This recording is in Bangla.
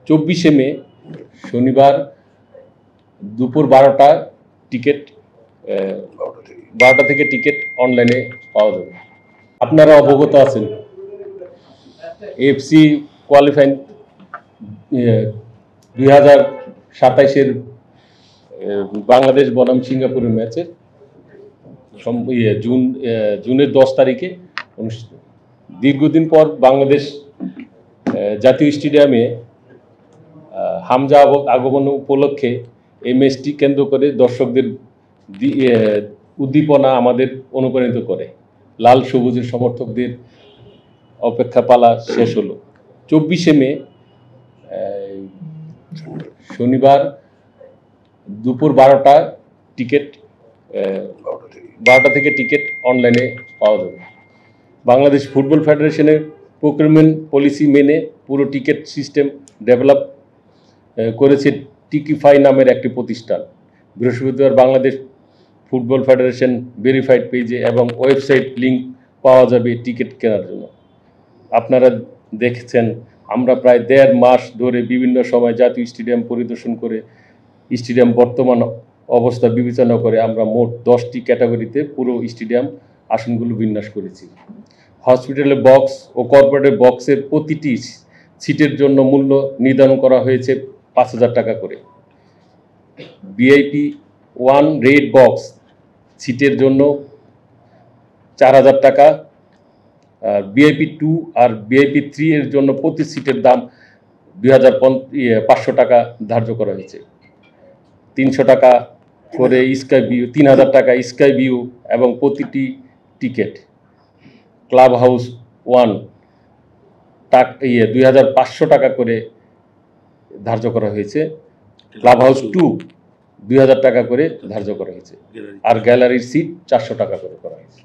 24 মে শনিবার দুপুর 12টা টিকিট 12টা থেকে টিকিট অনলাইনে পাওয়া যাবে। আপনারা অবগত আছেন এফসি কোয়ালিফাইং 2027-এর বাংলাদেশ বনাম সিঙ্গাপুরের ম্যাচের জুনের 10 তারিখে অনুষ্ঠিত। দীর্ঘদিন পর বাংলাদেশ জাতীয় স্টেডিয়ামে হামজা আগমন উপলক্ষে এই ম্যাচটি কেন্দ্র করে দর্শকদের উদ্দীপনা আমাদের অনুপ্রাণিত করে। লাল সবুজের সমর্থকদের অপেক্ষা পালা শেষ হলো। 24 মে শনিবার দুপুর 12টা টিকিট 12টা থেকে টিকিট অনলাইনে পাওয়া যাবে। বাংলাদেশ ফুটবল ফেডারেশনের প্রক্রিয়মেন্ট পলিসি মেনে পুরো টিকিট সিস্টেম ডেভেলপ করেছে টিকিফাই নামের একটি প্রতিষ্ঠান। বৃহস্পতিবার বাংলাদেশ ফুটবল ফেডারেশন ভেরিফাইড পেজে এবং ওয়েবসাইট লিঙ্ক পাওয়া যাবে টিকিট কেনার জন্য। আপনারা দেখছেন আমরা প্রায় 1.5 মাস ধরে বিভিন্ন সময় জাতীয় স্টেডিয়াম পরিদর্শন করে স্টেডিয়াম বর্তমান অবস্থা বিবেচনা করে আমরা মোট 10টি ক্যাটাগরিতে পুরো স্টেডিয়াম আসনগুলো বিন্যাস করেছি। হসপিটালের বক্স ও কর্পোরেটের বক্সের প্রতিটি সিটের জন্য মূল্য নির্ধারণ করা হয়েছে 5,000 টাকা করে। ভিআইপি 1 রেড বক্স সিটের জন্য 4,000 টাকা, আর ভিআইপি 2 আর ভিআইপি 3 এর জন্য প্রতি সিটের দাম 2,500 টাকা ধার্য করা হয়েছে। 300 টাকা করে স্কাই ভিউ, 3,000 টাকা স্কাই ভিউ এবং প্রতিটি টিকিট। ক্লাব হাউস 1 2,500 টাকা করে ধার্য করা হয়েছে। ক্লাব হাউস 2 2,000 টাকা করে ধার্য করা হয়েছে। আর গ্যালারির সিট 400 টাকা করে করা হয়েছে।